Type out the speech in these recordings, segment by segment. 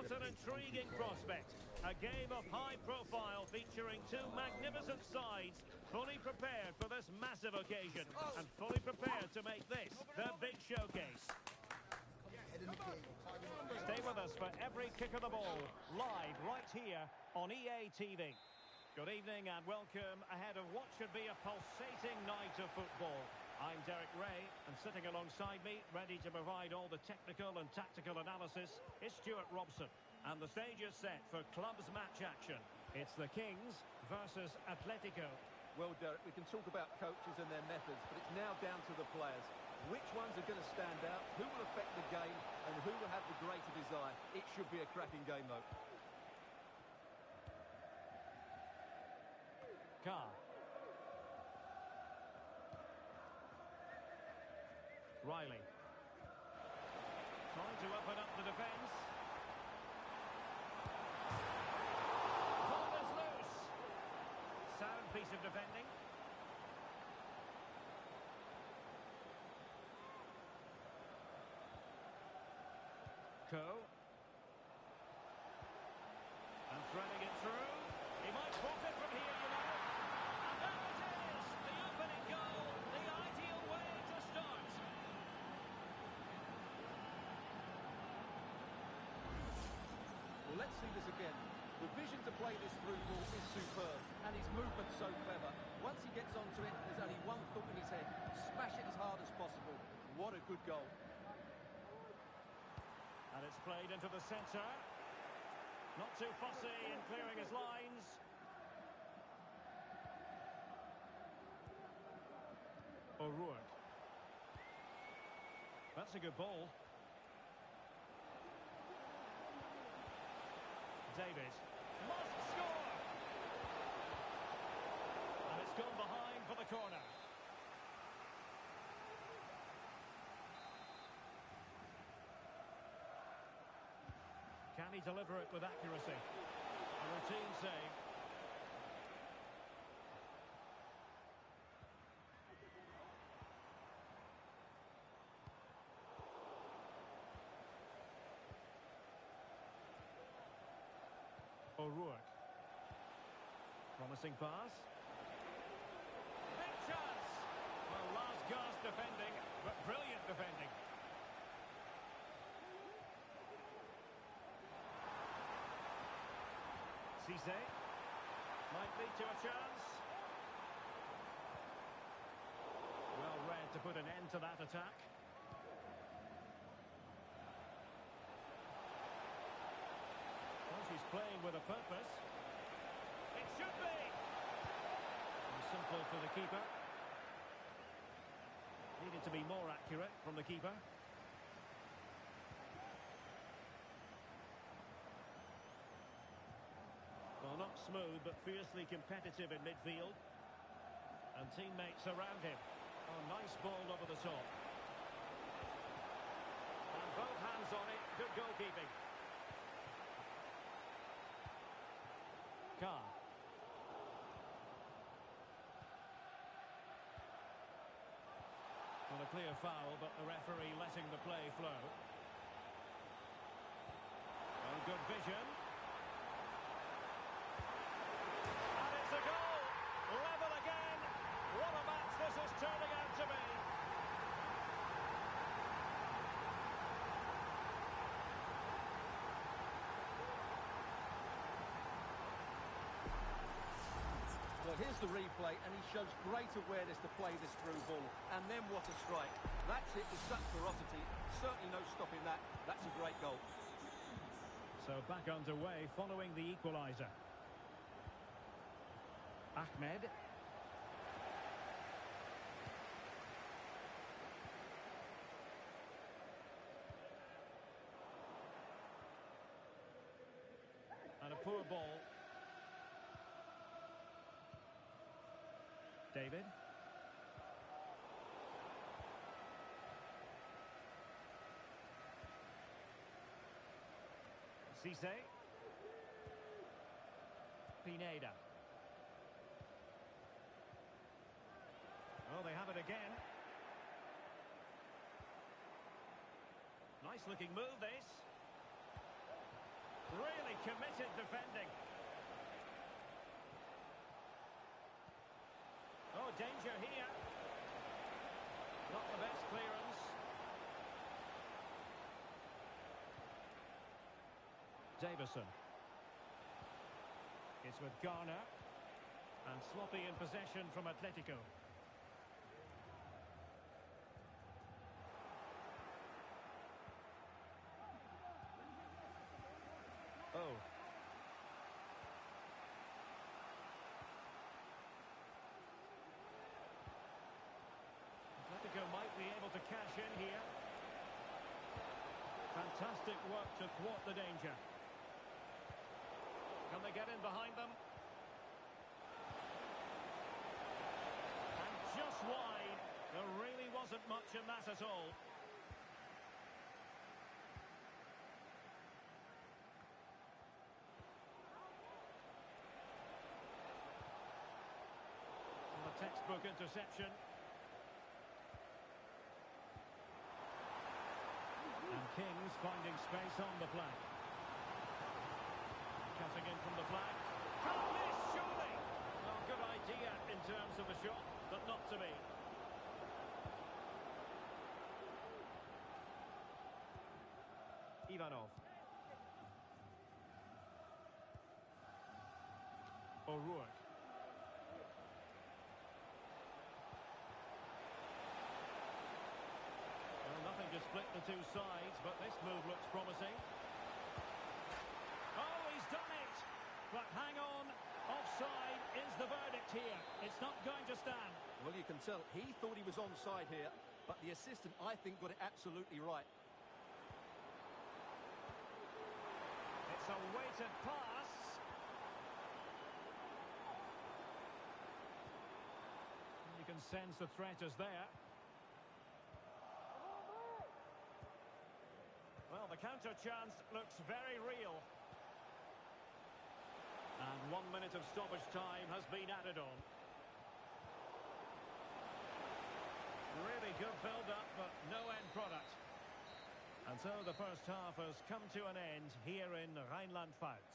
What an intriguing prospect. A game of high profile featuring two magnificent sides, fully prepared for this massive occasion and fully prepared to make this the big showcase. Stay with us for every kick of the ball, live right here on EA TV. Good evening and welcome ahead of what should be a pulsating night of football. I'm Derek Ray, and sitting alongside me, ready to provide all the technical and tactical analysis, is Stuart Robson. And the stage is set for clubs match action. It's the Kings versus Atletico. Well, Derek, we can talk about coaches and their methods, but it's now down to the players. Which ones are going to stand out, who will affect the game, and who will have the greater desire? It should be a cracking game, though. Carr. Riley. Trying to open up the defence. Ball is loose. Sound piece of defending. And threading it through. He might profit from here, you know. And there it is! The opening goal. The ideal way to start. Well, let's see this again. The vision to play this through ball is superb, and his movement's so clever. Once he gets onto it, there's only one thought in his head. Smash it as hard as possible. What a good goal. And it's played into the centre. Not too fussy in clearing his lines. O'Rourke. That's a good ball. David. Must score! And it's gone behind for the corner. Can he deliver it with accuracy? A routine save. O'Rourke. Promising pass. Big chance! Well, last gasp defending, but brilliant defending. Cisse might lead to a chance. Well read to put an end to that attack. Well, she's playing with a purpose. It should be. And simple for the keeper. Needed to be more accurate from the keeper. Well, not smooth, but fiercely competitive in midfield. And teammates around him. Oh, nice ball over the top. And both hands on it. Good goalkeeping. Carr. Well, a clear foul, but the referee letting the play flow. Well, good vision. A goal! Level again! What a match this is turning out to be! Well, here's the replay, and he shows great awareness to play this through ball. And then what a strike. That's it with such ferocity. Certainly no stopping that. That's a great goal. So back underway following the equaliser. Ahmed. And a poor ball. David. Cisse. Pineda. Oh, they have it again. Nice looking move, this. committed defending. Oh, danger here. Not the best clearance. Davison. It's with Garner. And sloppy in possession from Atletico. Oh. Atletico might be able to cash in here. Fantastic work to thwart the danger. Can they get in behind them? And just wide. There really wasn't much in that at all. A textbook interception. And Kings finding space on the flank. Cutting in from the flank. Can't miss, surely! Well, good idea in terms of the shot, but not to be. Ivanov. O'Rourke. Well, nothing to split the two sides, but this move looks promising. Oh, he's done it! But hang on, offside is the verdict here. It's not going to stand. Well, you can tell he thought he was onside here, but the assistant, I think, got it absolutely right. It's a weighted pass. You can sense the threat is there. Well, the counter chance looks very real. And 1 minute of stoppage time has been added on. Really good build-up, but no end product. And so the first half has come to an end here in Rheinland-Pfalz.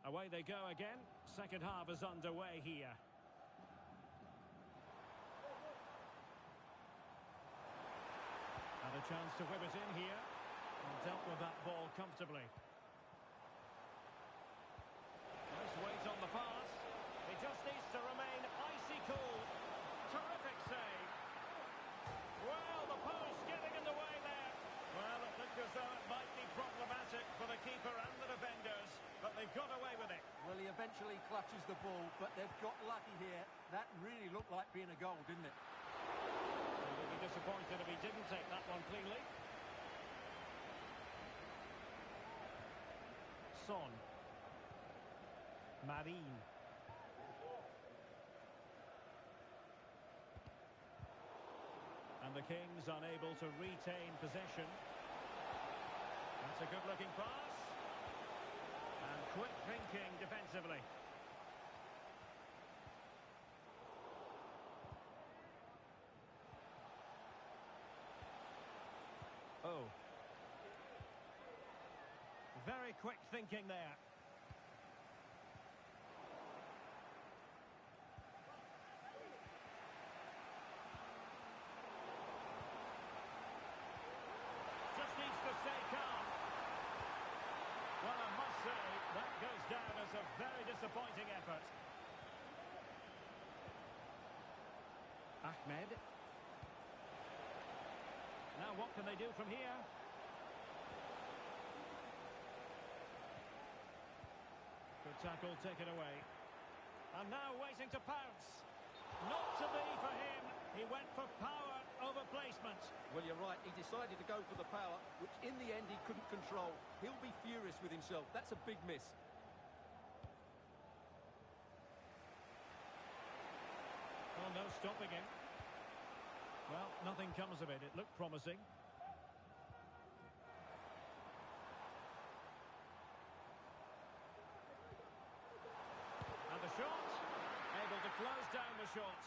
Away they go again. Second half is underway here. And a chance to whip it in here. And dealt with that ball comfortably. Nice weight on the pass. He just needs to remain icy cool. Terrific save. Well, the post getting in the way there. Well, it looked as though it might be problematic for the keeper and the defenders, but they've got away with it. Well, he eventually clutches the ball, but they've got lucky here. That really looked like being a goal, didn't it? He'll be disappointed if he didn't take that one cleanly. Son. Marine. And the Kings unable to retain possession. That's a good-looking pass. And quick thinking defensively. Oh. Very quick thinking there. Just needs to stay calm. Well, I must say, that goes down as a very disappointing effort. Ahmed. Now what can they do from here? Good tackle taken away. And now waiting to pounce. Not to be for him. He went for power over placement. Well, you're right. He decided to go for the power, which in the end he couldn't control. He'll be furious with himself. That's a big miss. Well, no stopping him. Well, nothing comes of it. It looked promising. And the shot. Able to close down the shot.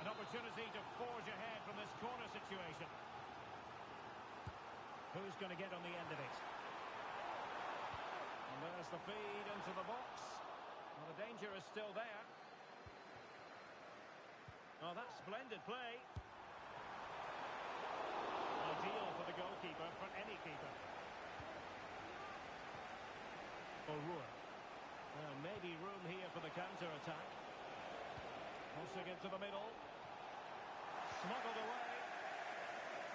An opportunity to forge ahead from this corner situation. Who's going to get on the end of it? And there's the feed into the box. Well, the danger is still there. Oh, that's splendid play. Ideal for the goalkeeper, for any keeper. O'Rourke. Well, maybe room here for the counter-attack. Crossing into the middle. Smuggled away.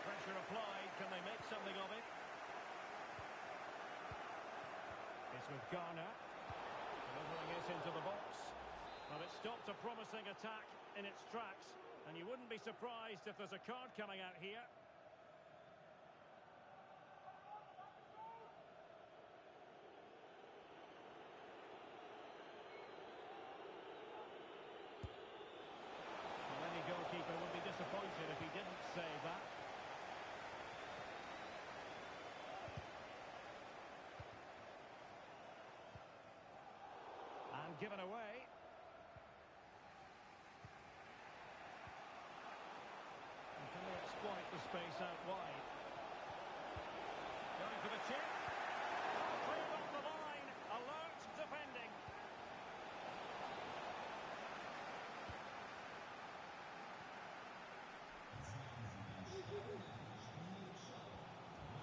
Pressure applied. Can they make something of it? It's with Garner. Delivering it into the box. Well, it stopped a promising attack in its tracks. And you wouldn't be surprised if there's a card coming out here. Well, any goalkeeper would be disappointed if he didn't save that. And given away. And can they exploit the space out wide? Going for the chip. Cleared off the line. Alert defending.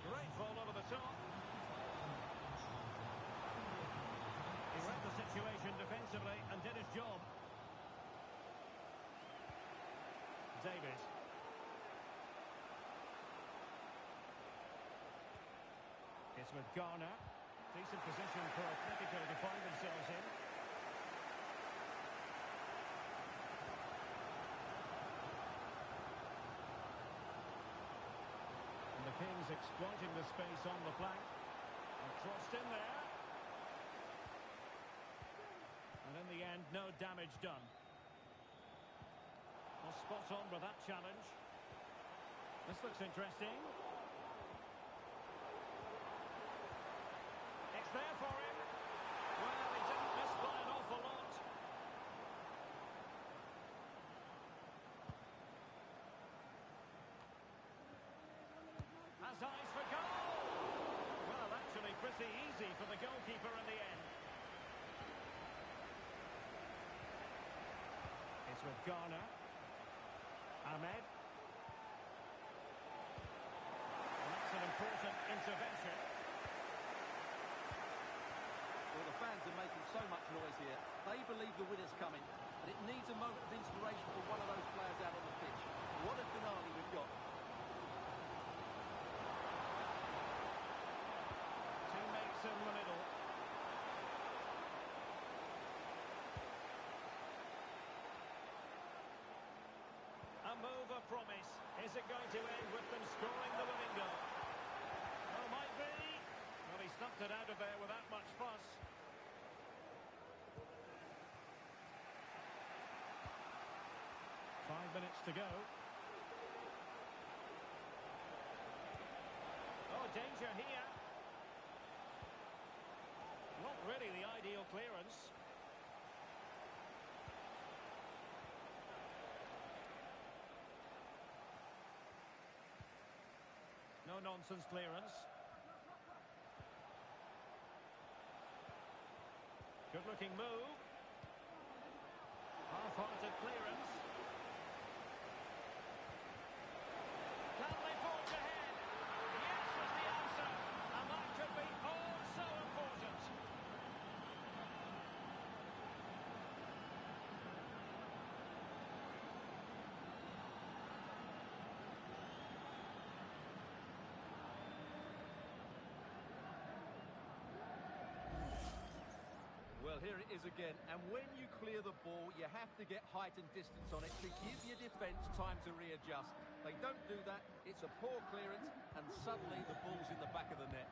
Great ball over the top. He read the situation defensively and did his job. David. It's with Garner. Decent position for Atletico to find themselves in. And the Kings exploiting the space on the flank. And crossed in there. And in the end, no damage done. Well, spot on with that challenge. This looks interesting. It's there for him. Well, he didn't miss by an awful lot. Has eyes for goal. Well, actually pretty easy for the goalkeeper in the end. It's with Garner. Ahmed. And that's an important intervention. Well, the fans are making so much noise here. They believe the winner's coming, but it needs a moment of inspiration for one of those players out on the pitch. What a finale we've got. Teammates in the middle. A move of promise. Is it going to end with them scoring the winning goal? Well, might be. Well, he snuffed it out of there without much fuss. Five minutes to go. Oh, danger here. Not really the ideal clearance. No nonsense clearance. Good looking move. Half-hearted clearance. Can they forge ahead? Yes is the answer. And that could be oh so important. Well, here it is again, and when you clear the ball, you have to get height and distance on it to give your defence time to readjust. They don't do that, it's a poor clearance, and suddenly the ball's in the back of the net.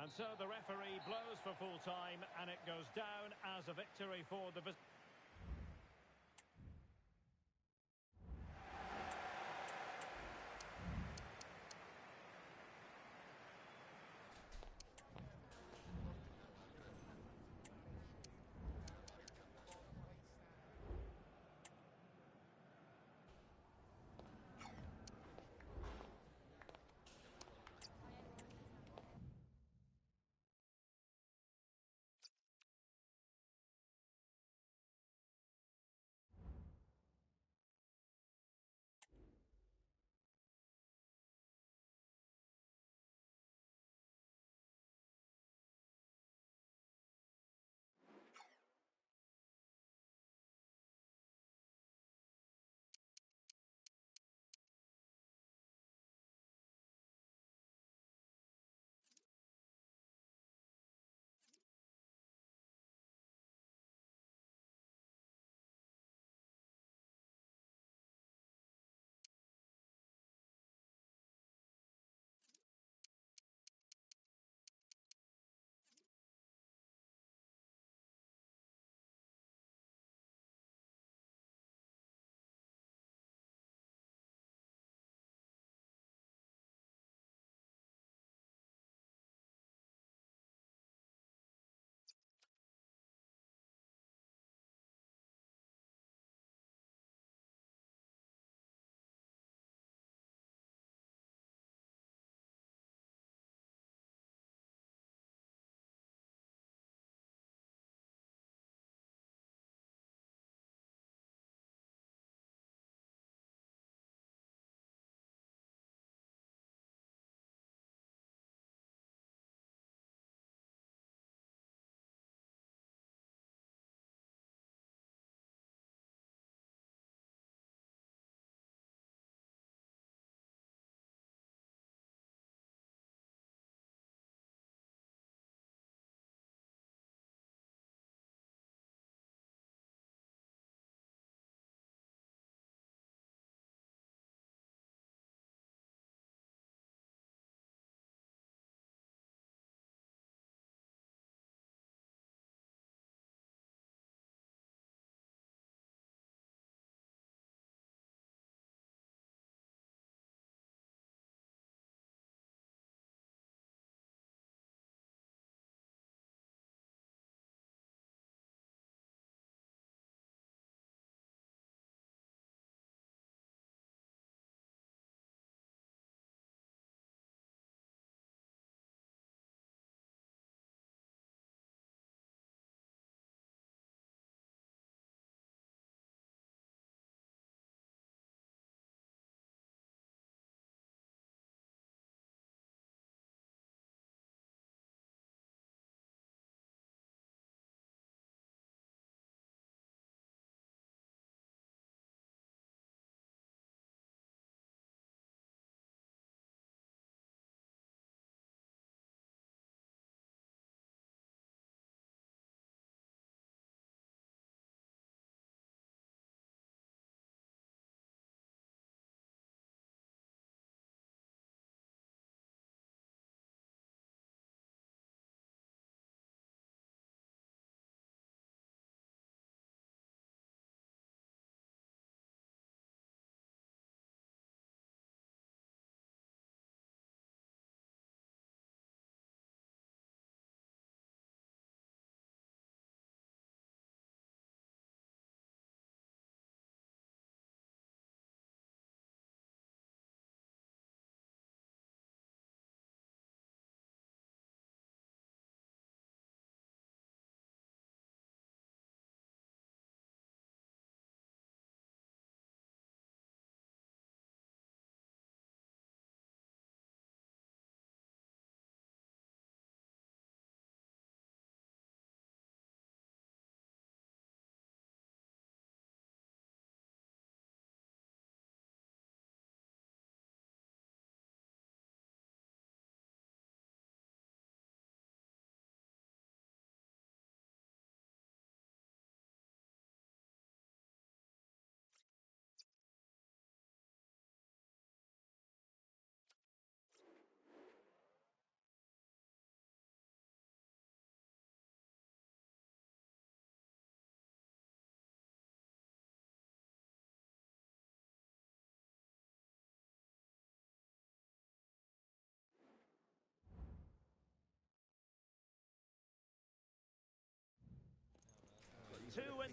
And so the referee blows for full time, and it goes down as a victory for the visitors.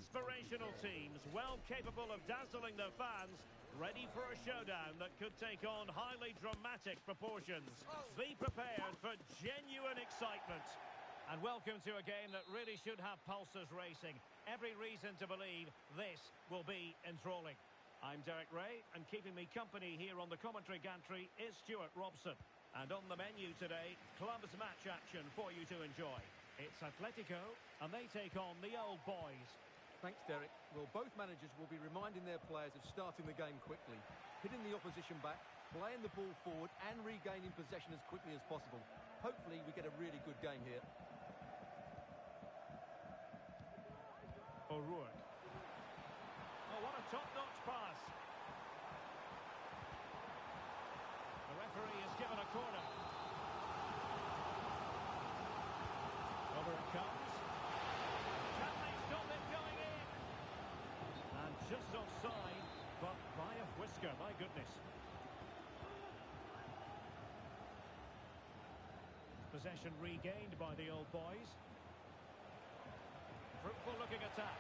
aspirational teams, well capable of dazzling their fans, ready for a showdown that could take on highly dramatic proportions. Be prepared for genuine excitement. And welcome to a game that really should have pulses racing. Every reason to believe this will be enthralling. I'm Derek Ray, and keeping me company here on the commentary gantry is Stuart Robson. And on the menu today, clubs match action for you to enjoy. It's Atletico, and they take on the Old Boys. Thanks, Derek. Well, both managers will be reminding their players of starting the game quickly, hitting the opposition back, playing the ball forward and regaining possession as quickly as possible. Hopefully we get a really good game here. O'Rourke. Oh, what a top-notch pass. The referee has given a corner. Over it comes. Can they stop it going in? And just offside, but by a whisker, my goodness. Possession regained by the Old Boys. Fruitful looking attack.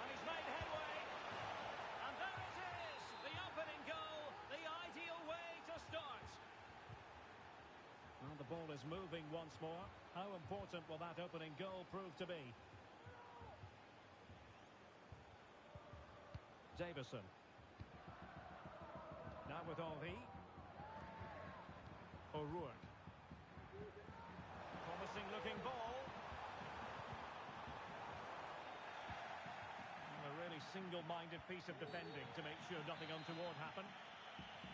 And he's made headway. And there it is! The opening goal, the ideal way to start. Well, the ball is moving once more. How important will that opening goal prove to be? Davison. Now with Henry. O'Rourke. Promising looking ball. A really single-minded piece of defending to make sure nothing untoward happened.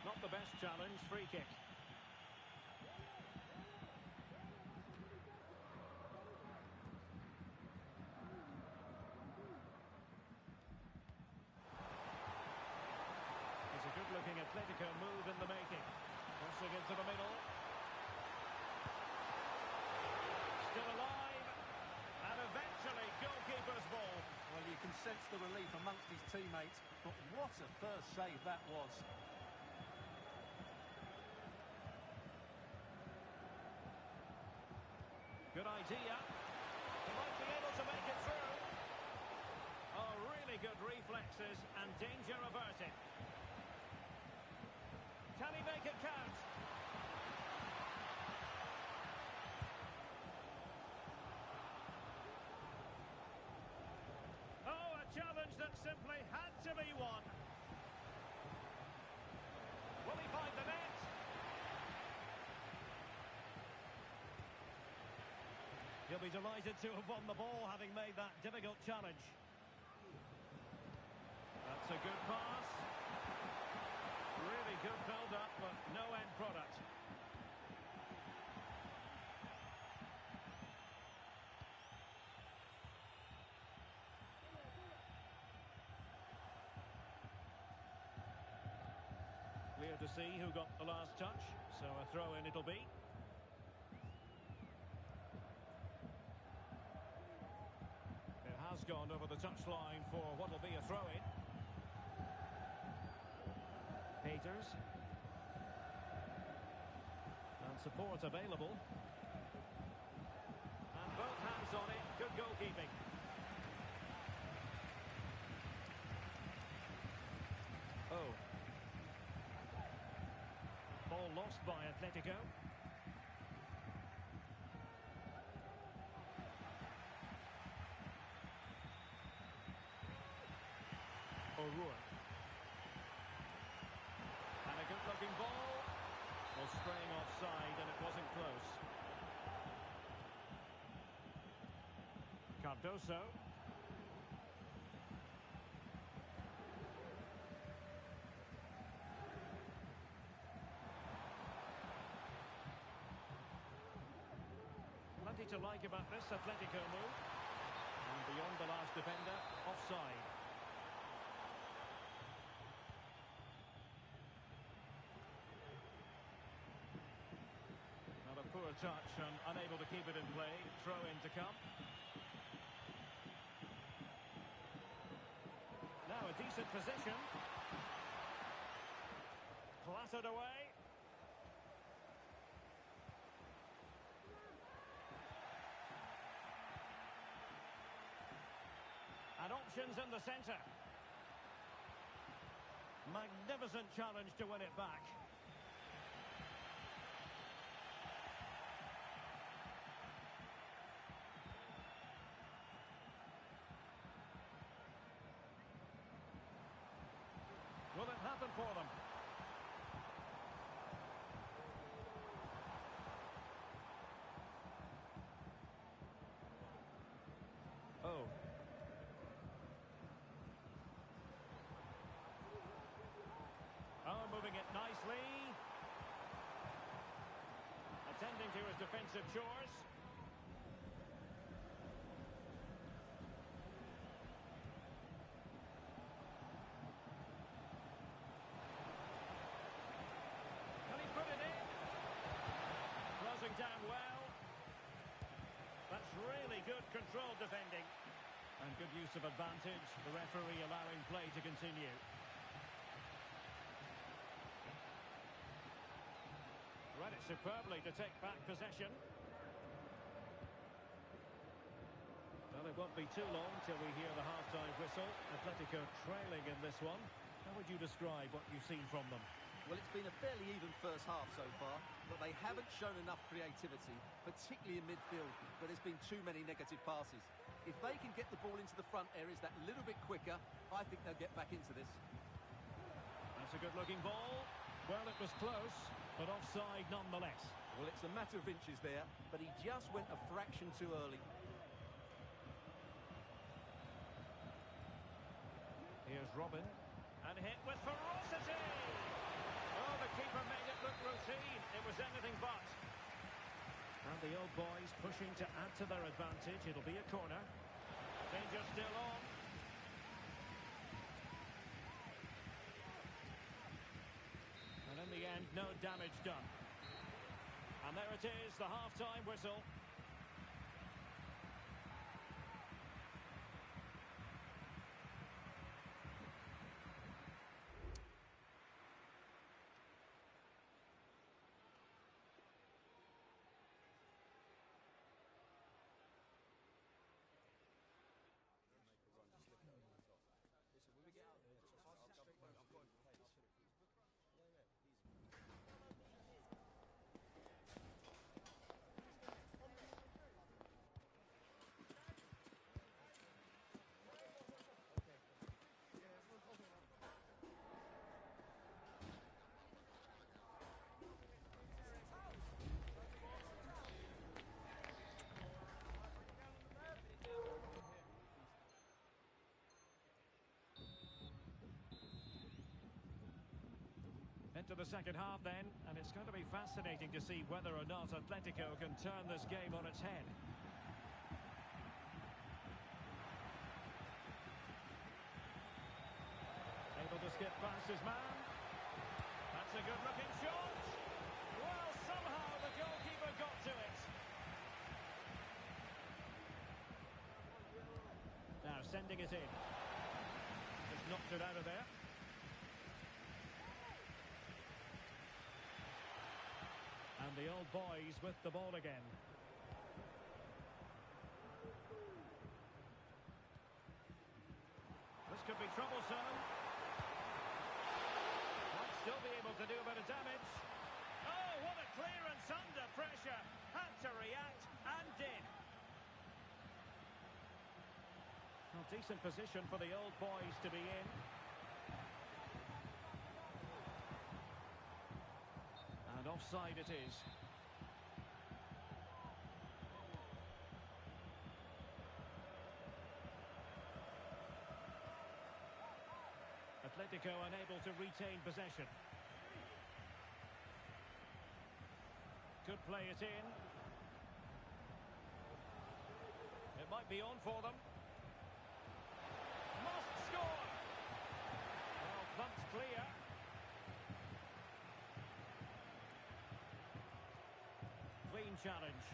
Not the best challenge, free kick. Good-looking Atletico move in the making. Crossing into the middle. Still alive. And eventually goalkeeper's ball. Well, you can sense the relief amongst his teammates, but what a first save that was. Good idea. He might be able to make it through. Oh, really good reflexes and danger averted. Can he make it count? Oh, a challenge that simply had to be won. Will he find the net? He'll be delighted to have won the ball, having made that difficult challenge. That's a good pass. Really good build-up, but no end product. Clear to see who got the last touch, so a throw-in it'll be. It has gone over the touchline for what will be a throw-in. Peters. And support available. And both hands on it. Good goalkeeping. Oh. Ball lost by Atletico. O'Rourke. And a good-looking ball. Was straying offside, and it wasn't close. Cardoso. Plenty to like about this Atletico move. And beyond the last defender, offside. Poor touch and unable to keep it in play. Throw in to come. Now a decent position. battered away. And options in the centre. Magnificent challenge to win it back. Will it happen for them? Oh. Oh, moving it nicely. Attending to his defensive chores. Can he put it in? Closing down well. That's really good controlled defending. And good use of advantage. The referee allowing play to continue. Read it superbly to take back possession. Well, it won't be too long till we hear the half-time whistle. Atletico trailing in this one. How would you describe what you've seen from them? Well, it's been a fairly even first half so far, but they haven't shown enough creativity, particularly in midfield, where there's been too many negative passes. If they can get the ball into the front areas that little bit quicker, I think they'll get back into this. That's a good-looking ball. Well, it was close, but offside nonetheless. Well, it's a matter of inches there, but he just went a fraction too early. Here's Robin, and hit with ferocity! Oh, the keeper made it look routine. It was anything but. And the old boys pushing to add to their advantage. It'll be a corner. Danger still on. And in the end, no damage done. And there it is, the half-time whistle. Into the second half then, and it's going to be fascinating to see whether or not Atletico can turn this game on its head. Able to skip past his man. That's a good-looking shot. Well, somehow the goalkeeper got to it. Now sending it in. Just knocked it out of there. And the old boys with the ball again. This could be troublesome. Might still be able to do a bit of damage. Oh, what a clearance under pressure. Had to react and did. Well, decent position for the old boys to be in. Offside it is. Atletico unable to retain possession. Could play it in. It might be on for them. Must score! Well, bumped clear. Clean challenge.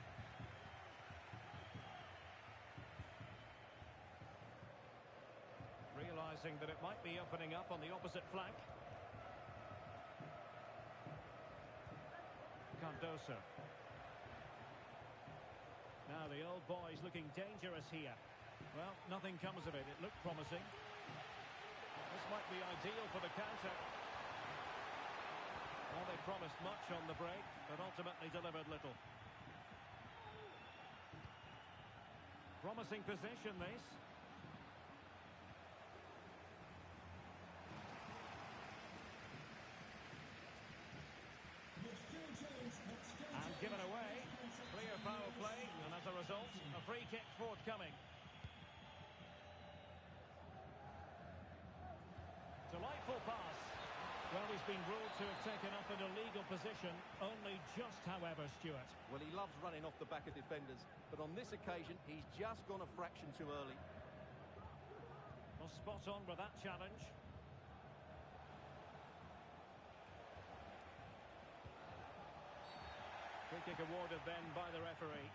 Realising that it might be opening up on the opposite flank. Cardoso. Now the old boy's looking dangerous here. Well, nothing comes of it. It looked promising. This might be ideal for the counter. Well, they promised much on the break, but ultimately delivered little. Promising position, this. And given away. Clear foul play, and as a result, a free kick forthcoming. Delightful pass. Well, he's been ruled to have taken up an illegal position, only just, however, Stuart. Well, he loves running off the back of defenders, but on this occasion, he's just gone a fraction too early. Well, spot on with that challenge. Free kick awarded then by the referee.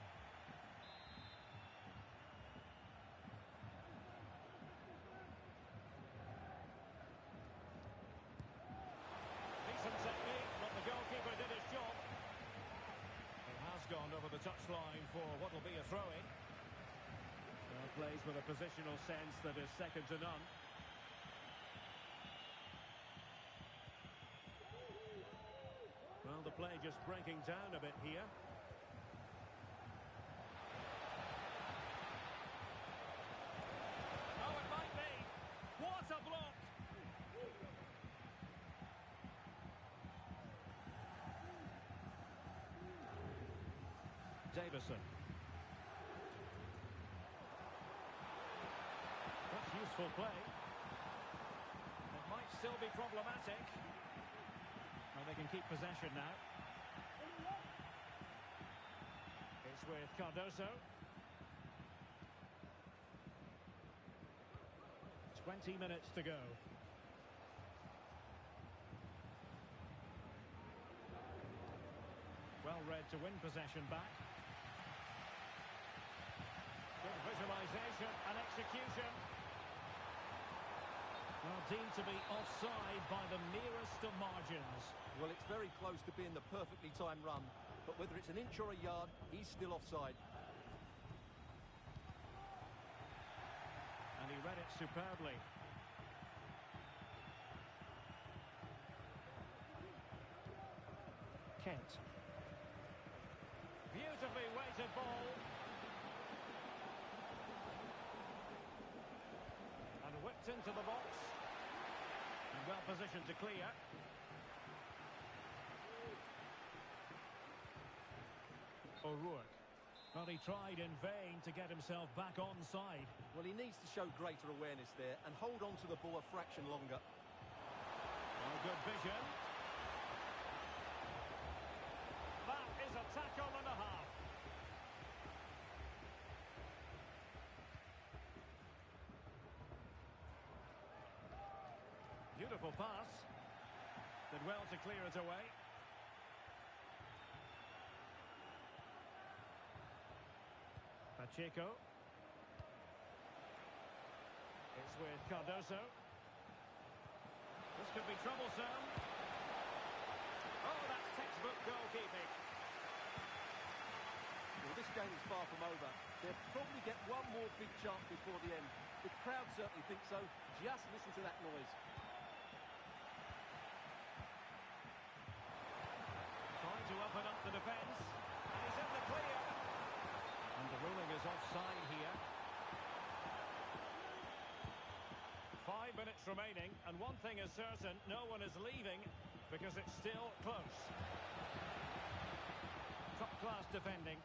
Decent technique, but the goalkeeper did his job. It has gone over the touchline for what will be a throw-in. Well, plays with a positional sense that is second to none. Well, the play just breaking down a bit here. Oh, it might be. What a block! Davison. That's useful play. It might still be problematic. Well, they can keep possession now. It's with Cardoso. 20 minutes to go. Well read to win possession back. Good visualisation and execution. Well, deemed to be offside by the merest of margins. Well, it's very close to being the perfectly timed run, but whether it's an inch or a yard, he's still offside. And he read it superbly. Kent. Beautifully weighted ball. And whipped into the box. And well positioned to clear. O'Rourke. Well, he tried in vain to get himself back onside. Well, he needs to show greater awareness there and hold on to the ball a fraction longer. Well, good vision. That is a tackle and a half. Beautiful pass. Did well to clear it away. Pacheco. It's with Cardoso. This could be troublesome. Oh, that's textbook goalkeeping. Well, this game is far from over. They'll probably get one more big chance before the end. The crowd certainly think so. Just listen to that noise. Trying to open up the defence. And he's in the clear. And the ruling is offside here. 5 minutes remaining, and one thing is certain, no one is leaving because it's still close. Top-class defending.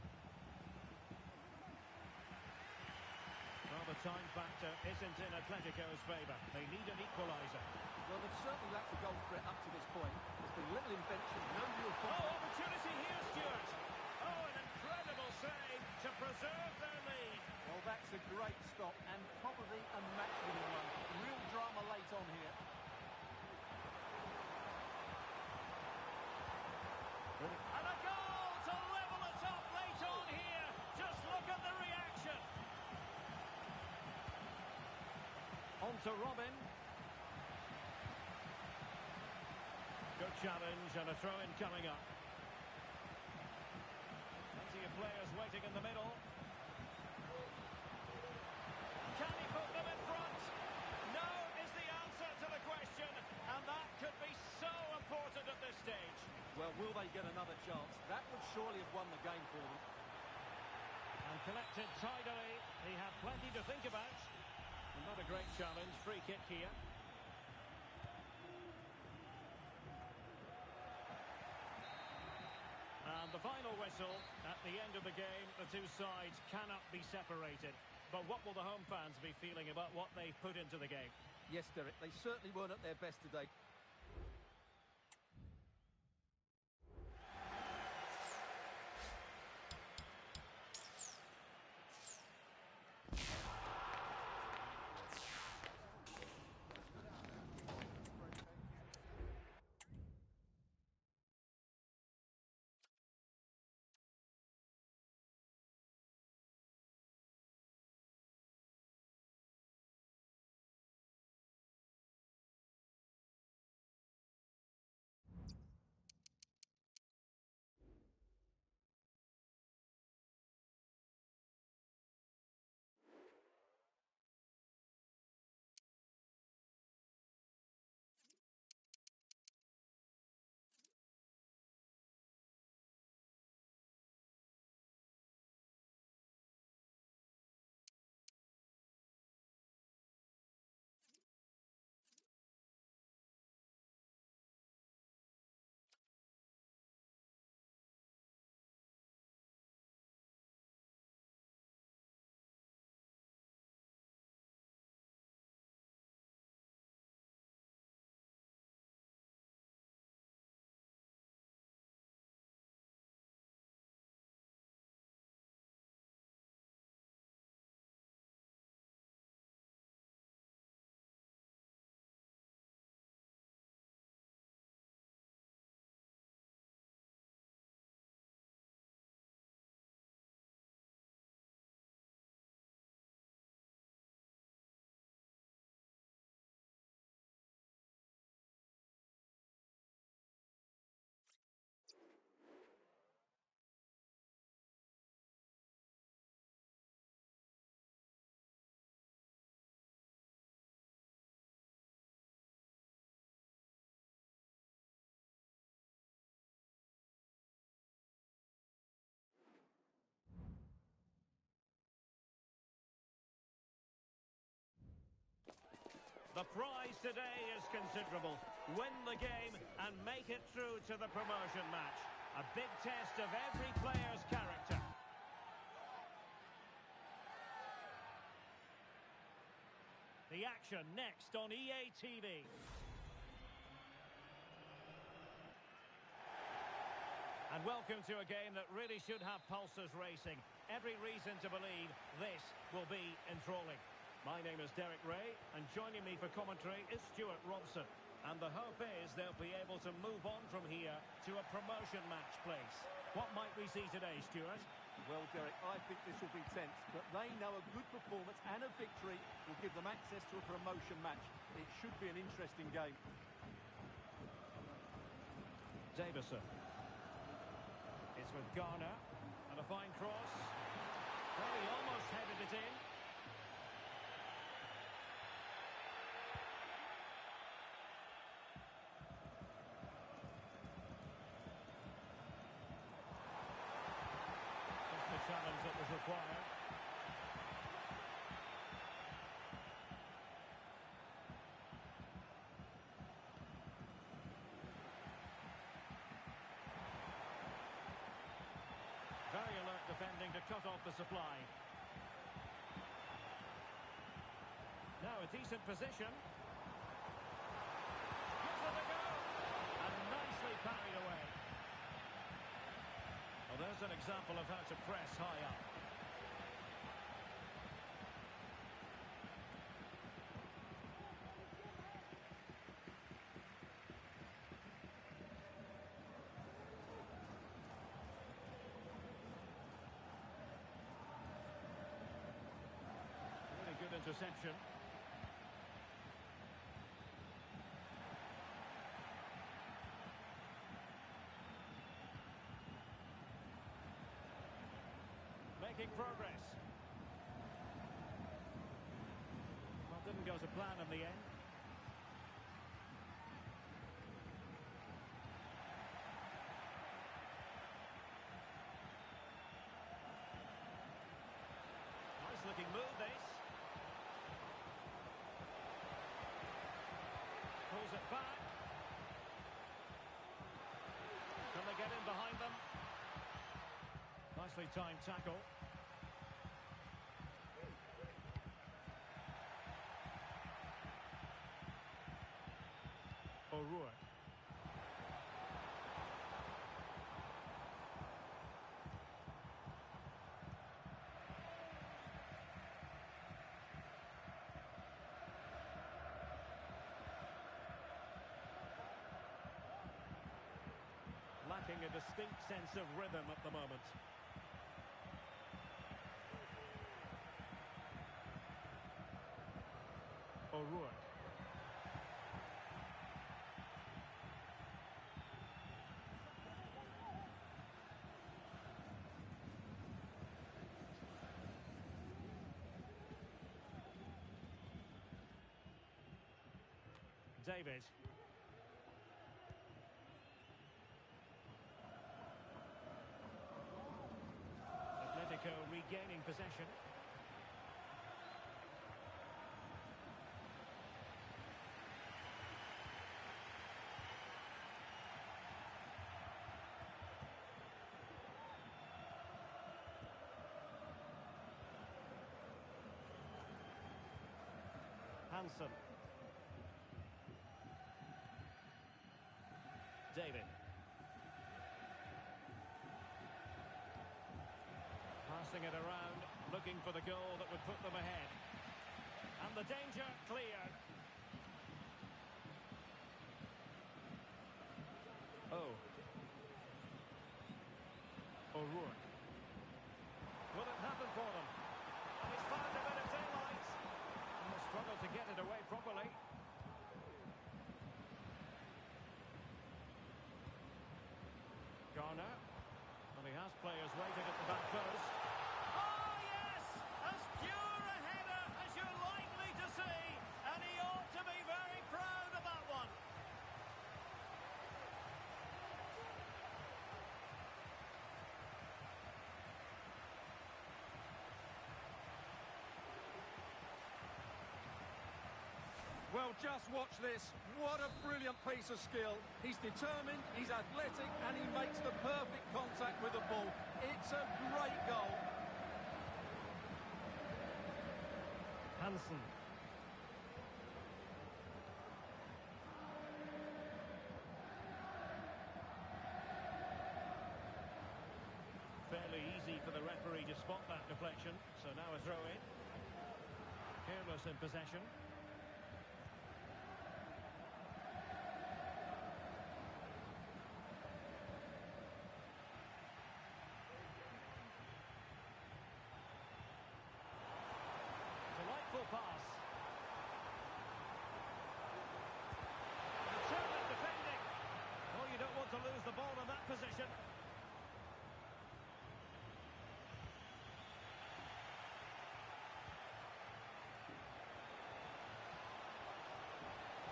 Well, the time factor isn't in Atletico's favour. They need an equaliser. Well, they've certainly lacked a goal threat up to this point. There's been little invention, no real... Oh, opportunity here, Stuart! Oh, an incredible save to preserve their lead. Well, that's a great stop and probably a match-winning one. Real drama late on here. And a goal to level it up late on here. Just look at the reaction. On to Robin. Good challenge and a throw-in coming up. Circulating in the middle. Can he put them in front? No is the answer to the question, and that could be so important at this stage. Well, will they get another chance? That would surely have won the game for them. And collected tidily. He had plenty to think about. Not a great challenge. Free kick here. And the final whistle. At the end of the game, the two sides cannot be separated. But what will the home fans be feeling about what they've put into the game? Yes, Derek, they certainly weren't at their best today. The prize today is considerable. Win the game and make it through to the promotion match. A big test of every player's character. The action next on EA TV. And welcome to a game that really should have pulses racing. Every reason to believe this will be enthralling. My name is Derek Ray, and joining me for commentary is Stuart Robson. And the hope is they'll be able to move on from here to a promotion match place. What might we see today, Stuart? Well, Derek, I think this will be tense, but they know a good performance and a victory will give them access to a promotion match. It should be an interesting game. Davison. It's with Garner, and a fine cross. Well, he almost headed it in. Challenge that was required. Very alert defending to cut off the supply. Now a decent position. Gives it a go. And nicely parried away. Well, there's an example of how to press high up. Really good interception. making progress. Well, didn't go to plan in the end. Nice looking move, this. Pulls it back. Can they get in behind them? Nicely timed tackle. O'Rourke. Lacking a distinct sense of rhythm at the moment. O'Rourke. David. Atletico regaining possession. Hansen. David. Passing it around, looking for the goal that would put them ahead. And the danger cleared. Oh. O'Rourke. Will it happen for them? And he's found a bit of daylight. And will struggle to get it away properly. Garner. And he has players waiting at the back post. Oh, yes! As pure a header as you're likely to see. And he ought to be very proud of that one. Well, just watch this. What a brilliant piece of skill. He's determined, he's athletic, and he makes the perfect contact with the ball. It's a great goal. Hansen. Fairly easy for the referee to spot that deflection. So now a throw in. Careless in possession. Delightful pass. Determined defending. Oh, you don't want to lose the ball in that position.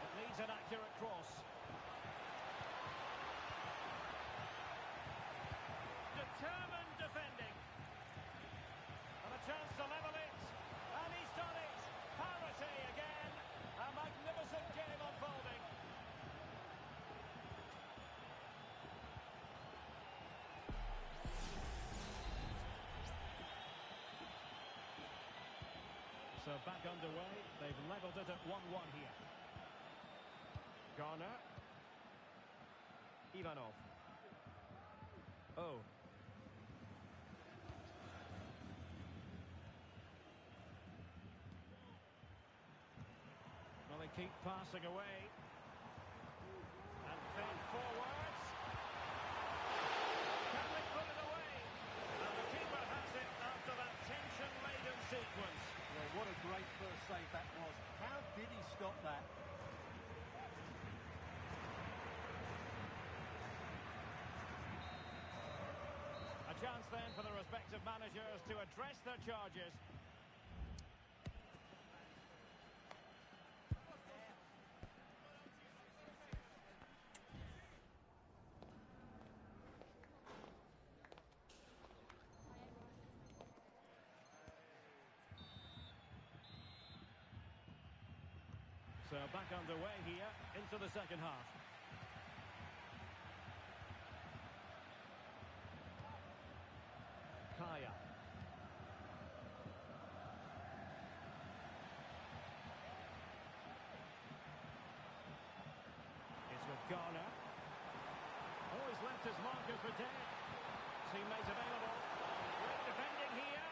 It needs an accurate cross. Determined defending. And a chance to level it. And he's done it. Parity again. A magnificent game unfolding. So back underway. They've levelled it at 1-1 here. Garner. Ivanov. Oh. Well, they keep passing away. And fed forwards. Can they put it away? And the keeper has it after that tension-laden sequence. Well, what a great first save that was. How did he stop that? A chance chance then for the respective managers to address their charges. So back underway here into the second half. Kaya. It's with Garner. Oh, he's left his marker for dead. Teammate available. Great defending here.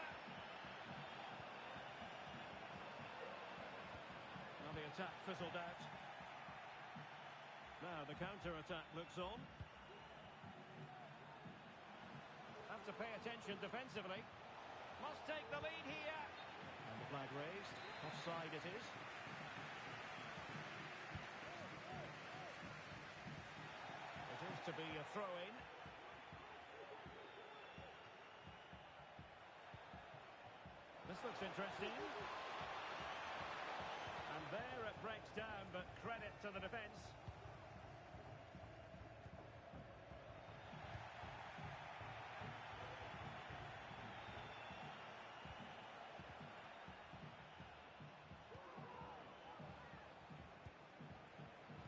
Now the attack fizzled out. Now the counter-attack looks on. Have to pay attention defensively. Must take the lead here. And the flag raised. Offside it is. It is to be a throw-in. This looks interesting. And there it breaks down, but credit to the defence.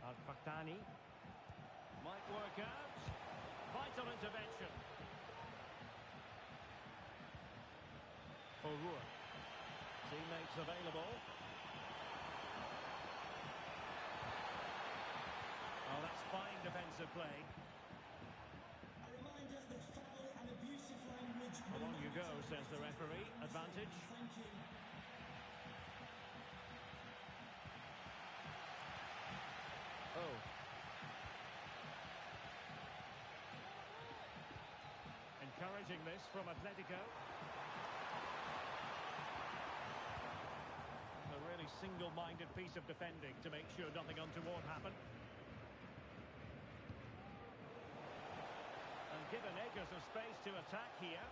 Al-Faktani might work out. Vital intervention. Forur. Teammates available. Oh, that's fine defensive play. A reminder that foul and abusive language. Well, on you go, says the referee. Advantage. Thank you. Oh. Encouraging this from Atletico. A really single-minded piece of defending to make sure nothing untoward happened. And given acres of space to attack here.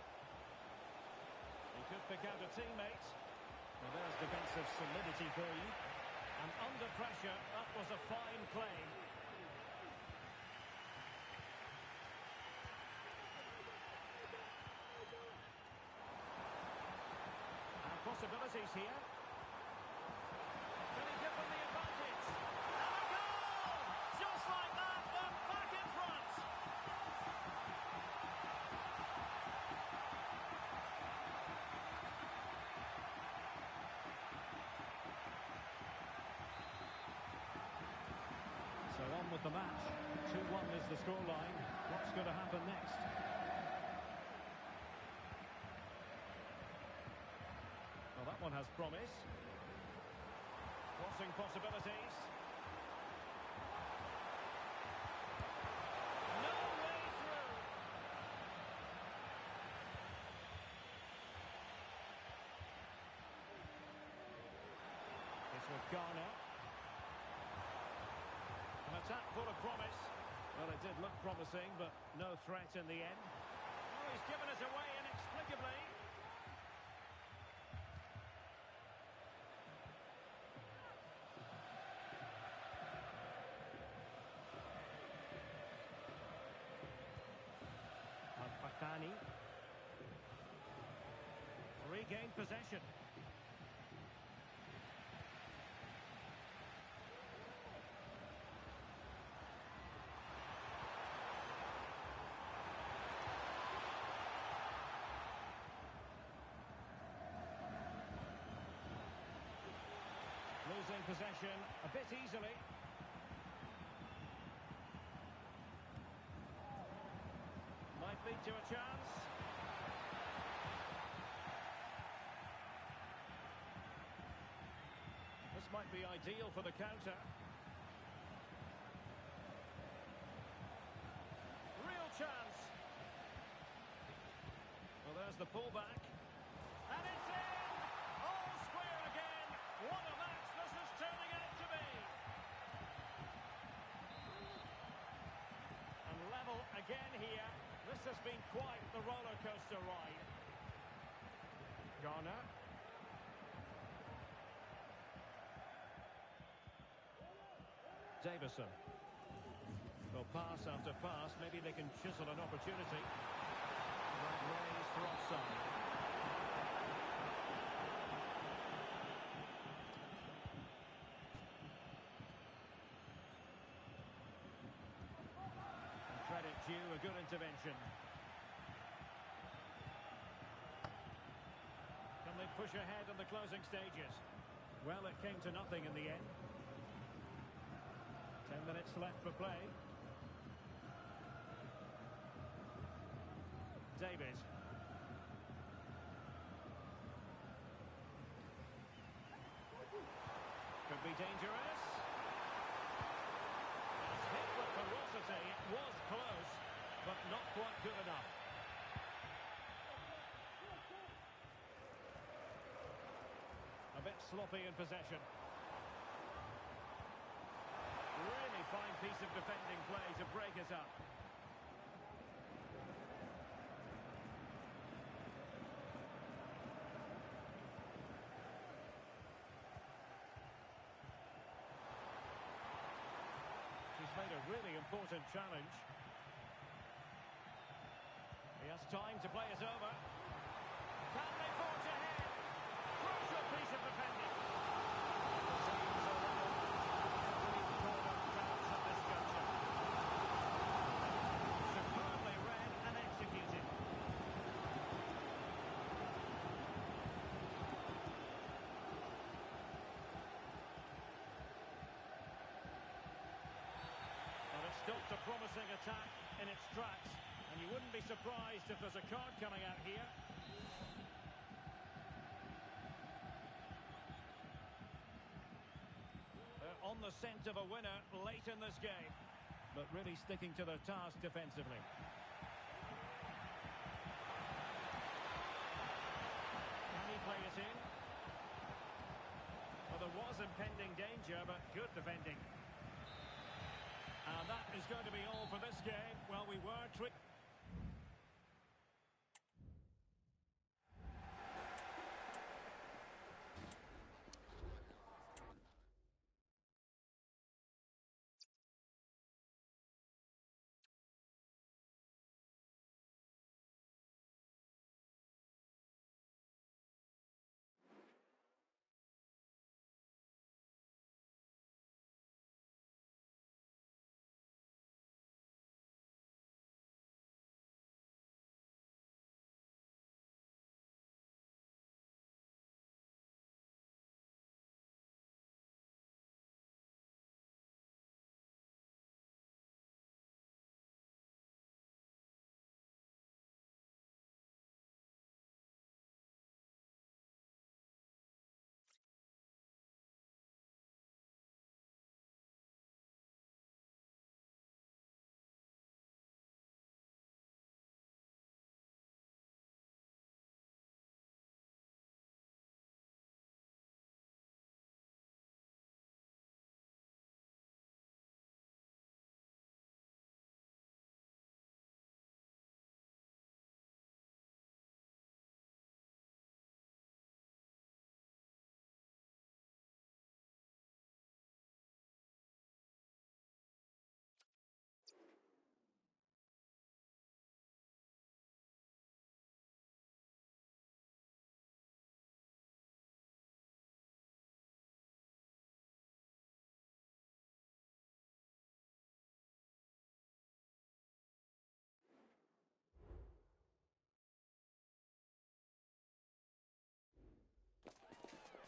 He could pick out a teammate. Well, there's defensive solidity for you. And under pressure, that was a fine play. And possibilities here. Can he give them the advantage? And a goal! Just like that, they're back in front. So on with the match. 2-1 is the scoreline. What's going to happen next? Well, that one has promise. Crossing possibilities. No way through. It's with Garner. An attack full of promise. Well, it did look promising, but no threat in the end. Oh, he's given it away inexplicably. Al-Faktani. Regained possession. Losing possession a bit easily. Might lead to a chance. This might be ideal for the counter. Real chance. Well, there's the pullback. And it's in! All square again. What a match this is turning out to be. And level again here. This has been quite the roller coaster ride. Garner. Davison. Well, pass after pass, maybe they can chisel an opportunity. Right raised for offside. And credit due, a good intervention. Can they push ahead in the closing stages? Well, it came to nothing in the end. 10 minutes left for play. David. Could be dangerous. It's hit with ferocity. It was close, but not quite good enough. A bit sloppy in possession. Really fine piece of defending play to break it up. He's made a really important challenge. He has time to play it over. Can they forge ahead? Crucial piece of defending. Superbly read and executed. Well, it stopped a promising attack in its tracks, and you wouldn't be surprised if there's a card coming out here. They're on the scent of a winner late in this game, but really sticking to their task defensively. Can he play it in? Well, there was impending danger, but good defending. And that is going to be all for this game. Well, we were tricked.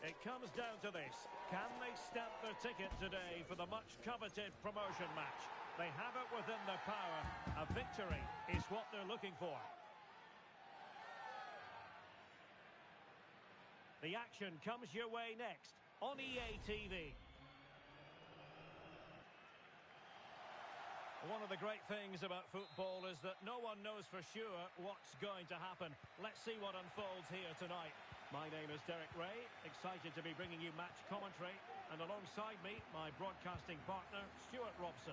It comes down to this. Can they stamp their ticket today for the much-coveted promotion match? They have it within their power. A victory is what they're looking for. The action comes your way next on EA TV. One of the great things about football is that no one knows for sure what's going to happen. Let's see what unfolds here tonight. My name is Derek Ray, excited to be bringing you match commentary, and alongside me, my broadcasting partner, Stuart Robson.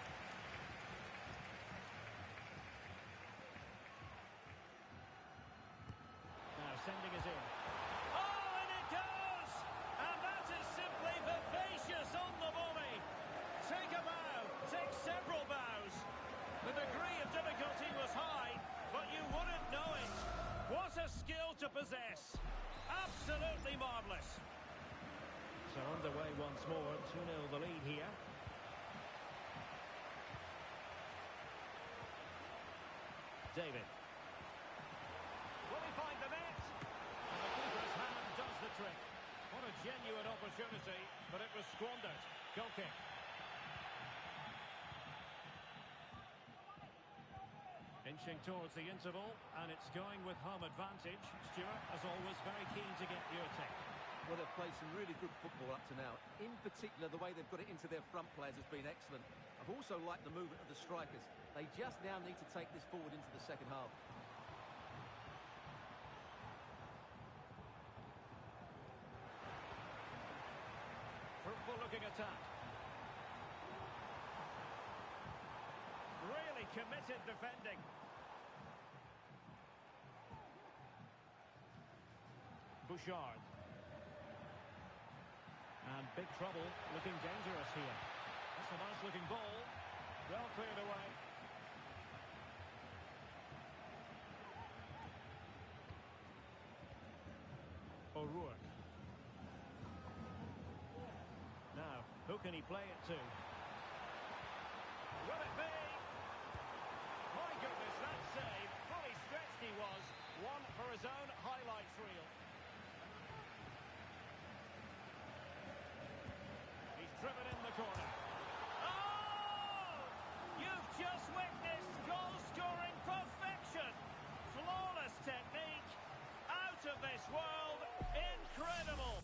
possess. Absolutely marvellous. So underway once more, 2-0 the lead here. David. Will he find the net? And the keeper's hand does the trick. What a genuine opportunity, but it was squandered. Goal kick. Inching towards the interval, and it's going with home advantage. Stuart, as always, very keen to get your take. Well, they've played some really good football up to now. In particular, the way they've got it into their front players has been excellent. I've also liked the movement of the strikers. They just now need to take this forward into the second half. Fruitful looking attack. Really committed defending. Bouchard. And big trouble, looking dangerous here. That's a nice looking ball. Well cleared away. O'Rourke. Now, who can he play it to? Will it be? My goodness, that save. Fully stretched he was. One for his own highlights reel. He's driven in the corner. Oh! You've just witnessed goal-scoring perfection. Flawless technique. Out of this world. Incredible.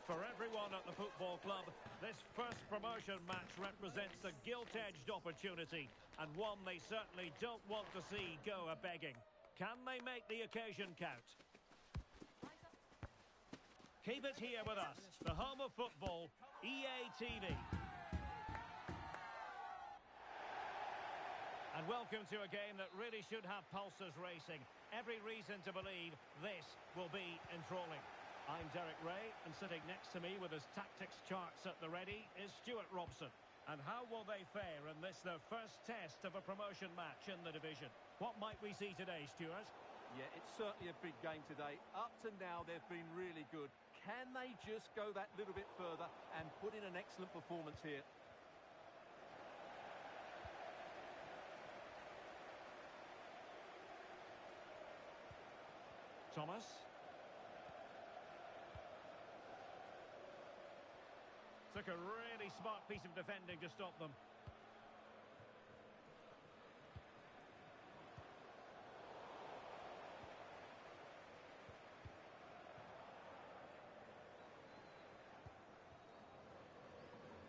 For everyone at the football club, this first promotion match represents a gilt-edged opportunity, and one they certainly don't want to see go a-begging. Can they make the occasion count? Keep it here with us, the home of football, EA TV. And welcome to a game that really should have pulses racing. Every reason to believe this will be enthralling. I'm Derek Ray, and sitting next to me with his tactics charts at the ready is Stuart Robson. And how will they fare in this, their first test of a promotion match in the division? What might we see today, Stuart? Yeah, it's certainly a big game today. Up to now, they've been really good. Can they just go that little bit further and put in an excellent performance here? Thomas. Took a really smart piece of defending to stop them.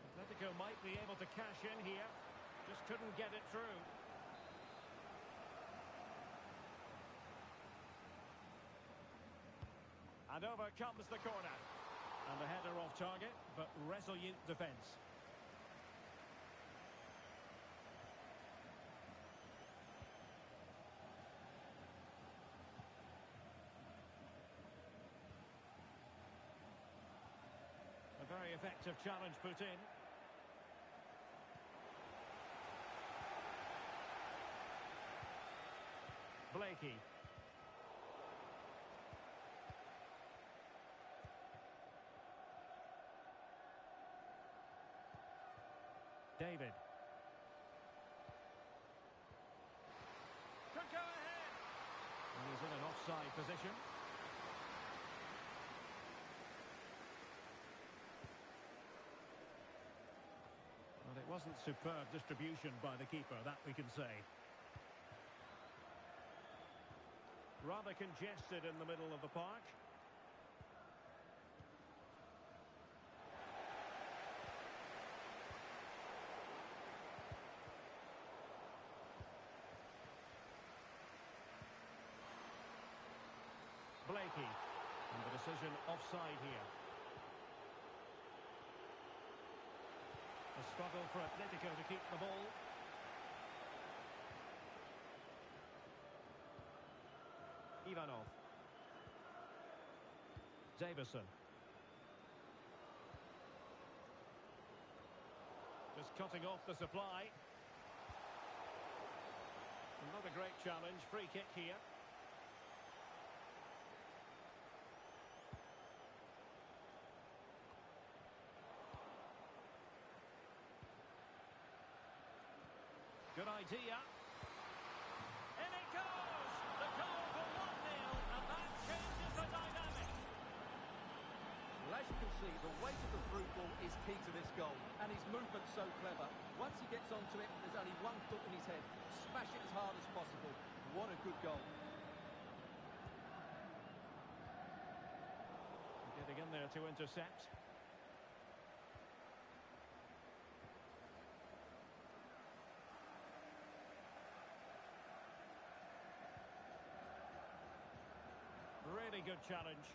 Atletico might be able to cash in here. Just couldn't get it through. And over comes the corner. And the header off target, but resolute defence. A very effective challenge put in. Blakey. David. Could go ahead. And he's in an offside position. Well, it wasn't superb distribution by the keeper, that we can say. Rather congested in the middle of the park. Blakey, and the decision offside here. A struggle for Atletico to keep the ball. Ivanov. Davison. Just cutting off the supply. Another great challenge, free kick here. Good idea. In it goes! The goal for 1-0, and that changes the dynamic. Well, as you can see, the weight of the through ball is key to this goal, and his movement's so clever. Once he gets onto it, there's only one foot in his head. Smash it as hard as possible. What a good goal. Getting in there to intercept. Really good challenge.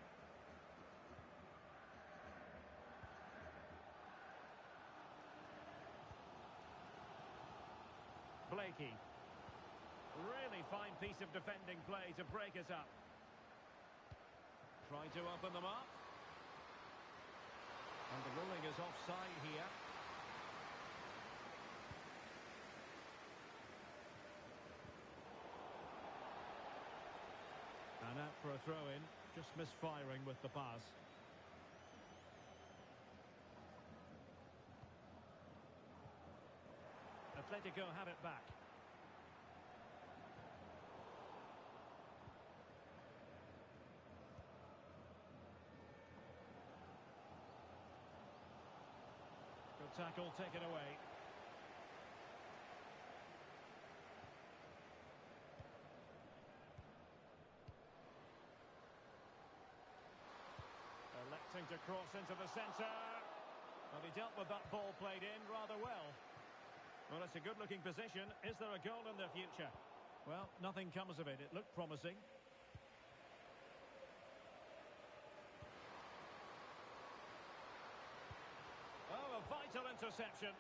Blakey. Really fine piece of defending play to break it up. Trying to open them up. And the ruling is offside here. And out for a throw-in, just misfiring with the pass. Atletico have it back. Good tackle taken away. Electing attempting to cross into the centre. Well, he dealt with that ball played in rather well. Well, it's a good-looking position. Is there a goal in the future? Well, nothing comes of it. It looked promising. Oh, a vital interception.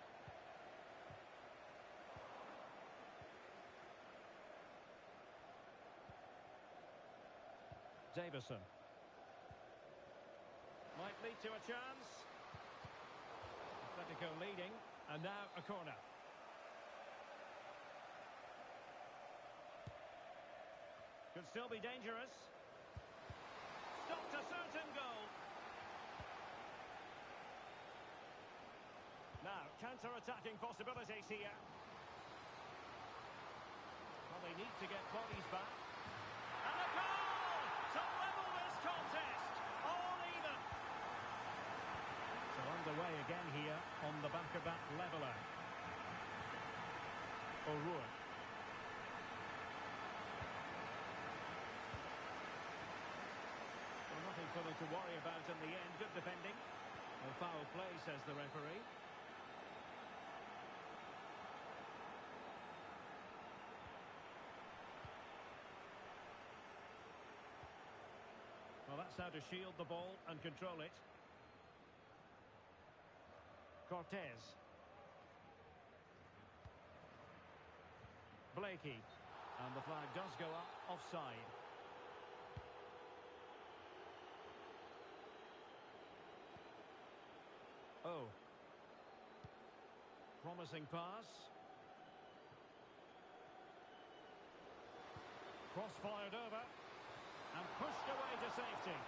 Davison. Might lead to a chance. Atletico leading, and now a corner. Could still be dangerous. Stopped a certain goal. Now, counter-attacking possibilities here. Well, they need to get bodies back. And a goal to level this contest. All even. So underway again here on the back of that leveller. O'Rourke. Well, nothing for them to worry about in the end. Good defending. Well, foul play, says the referee. Well, that's how to shield the ball and control it. Cortez. Blakey. And the flag does go up offside. Oh. Promising pass. Cross fired over. And pushed away to safety.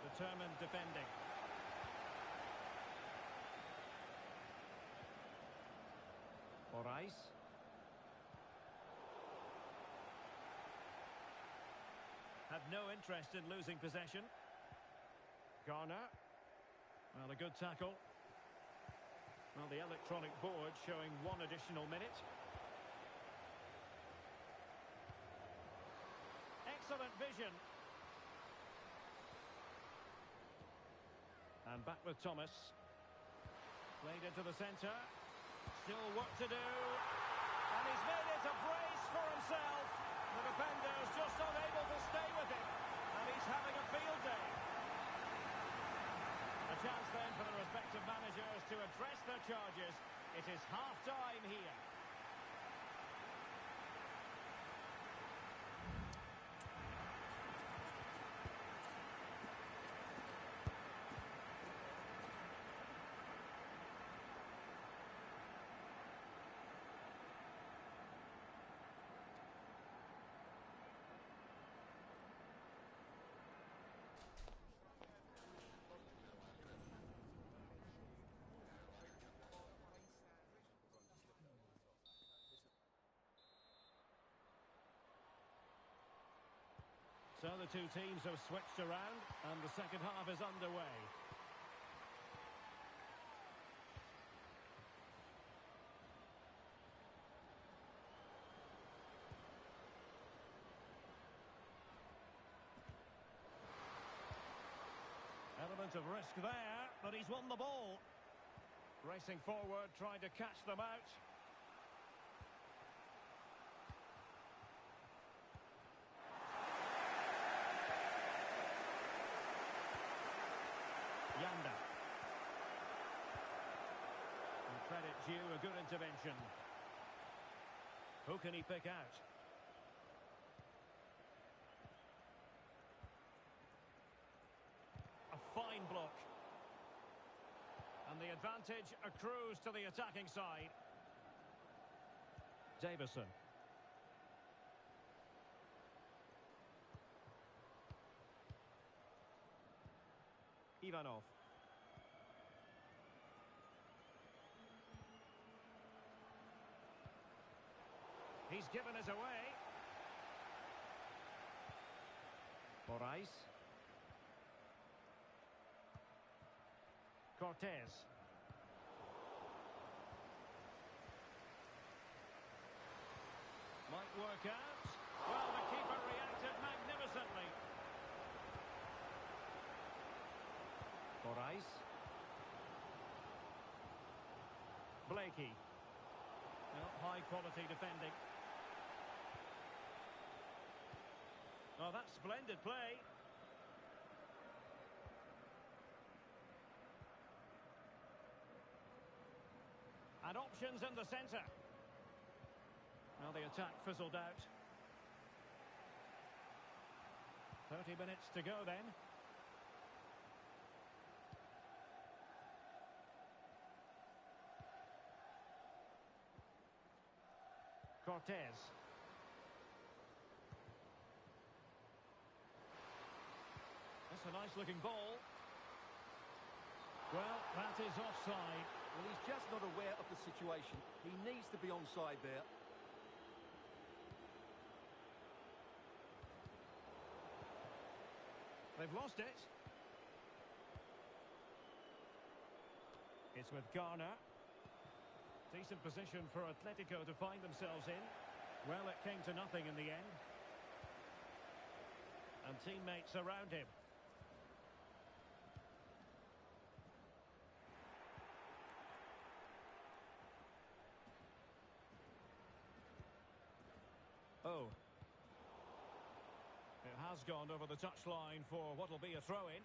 Determined defending. Moraes. Had no interest in losing possession. Garner. Well, a good tackle. Well, the electronic board showing one additional minute. Excellent vision. And back with Thomas. Played into the centre. Still work to do. And he's made it a brace for himself. The defender's just unable to stay with him. And he's having a field day. A chance then for the respective managers to address their charges. It is half-time here. So the two teams have switched around and the second half is underway. Element of risk there, but he's won the ball. Racing forward, trying to catch them out. Yanda. And credit due, a good intervention. Who can he pick out? A fine block. And the advantage accrues to the attacking side. Davison. Ivanov. He's given us away. Moraes. Cortez. Might work out. Well, the keeper reacted magnificently. Moraes. Blakey. Well, high quality defending. Oh, that's splendid play. And options in the centre. Well, the attack fizzled out. 30 minutes to go then. Cortez. That's a nice looking ball. Well, that is offside. Well, he's just not aware of the situation. He needs to be onside there. They've lost it. It's with Garner. Decent position for Atletico to find themselves in. Well, it came to nothing in the end. And teammates around him. Oh. It has gone over the touchline for what will be a throw-in.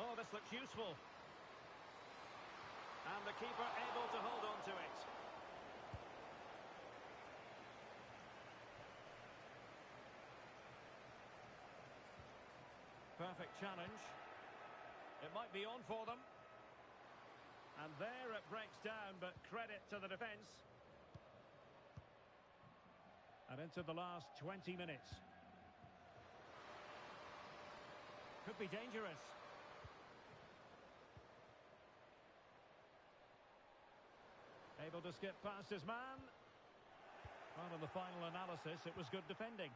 Oh, this looks useful. And the keeper able to hold on to it. Perfect challenge. It might be on for them. And there it breaks down, but credit to the defence. And into the last 20 minutes. Could be dangerous. Able to skip past his man. Well, in the final analysis, it was good defending.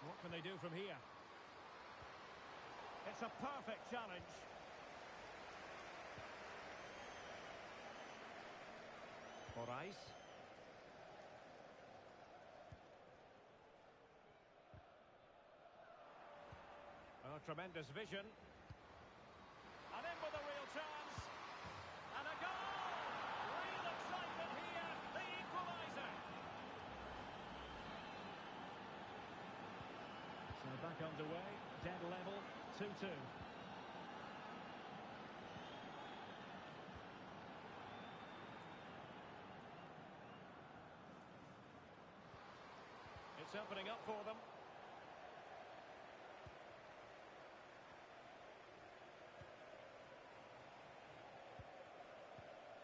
What can they do from here? It's a perfect challenge. Moraes. Oh, tremendous vision. And in with a real chance. And a goal! Real excitement here. The equaliser. So back underway. Dead level. 2-2. It's opening up for them.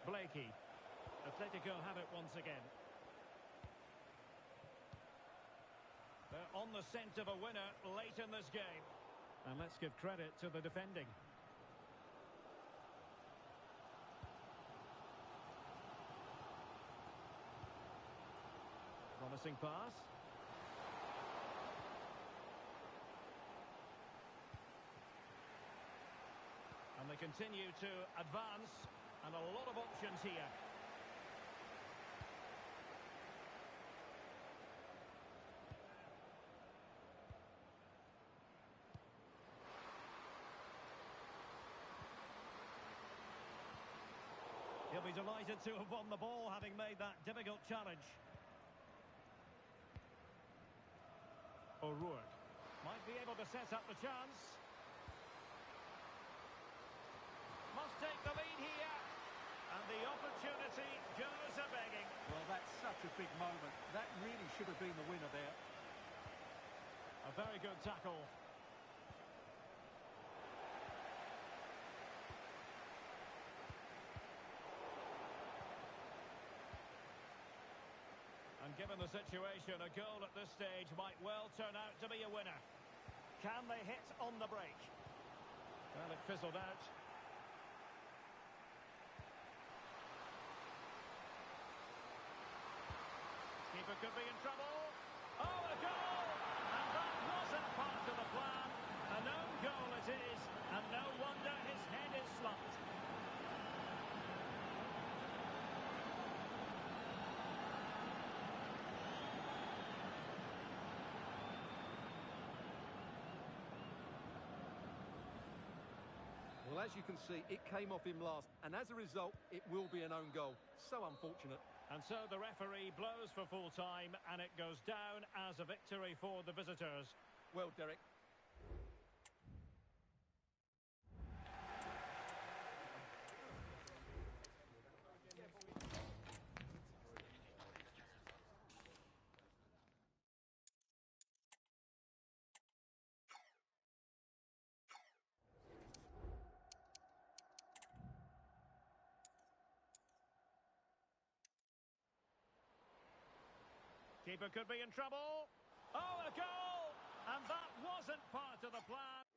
Blakey. Atletico have it once again. They're on the scent of a winner late in this game. And let's give credit to the defending. Promising pass. And they continue to advance. And a lot of options here. He'll be delighted to have won the ball, having made that difficult challenge. O'Rourke might be able to set up the chance. Must take the lead here. And the opportunity goes a-begging. Well, that's such a big moment. That really should have been the winner there. A very good tackle. And given the situation, a goal at this stage might well turn out to be a winner. Can they hit on the break? Well, it fizzled out. Keeper could be in trouble. Oh, a goal! And that wasn't part of the plan. An own goal it is, and no wonder his head is slumped. Well, as you can see, it came off him last, and as a result, it will be an own goal. So unfortunate. And so the referee blows for full time, and it goes down as a victory for the visitors. Well, Derek. Keeper could be in trouble. Oh, a goal! And that wasn't part of the plan.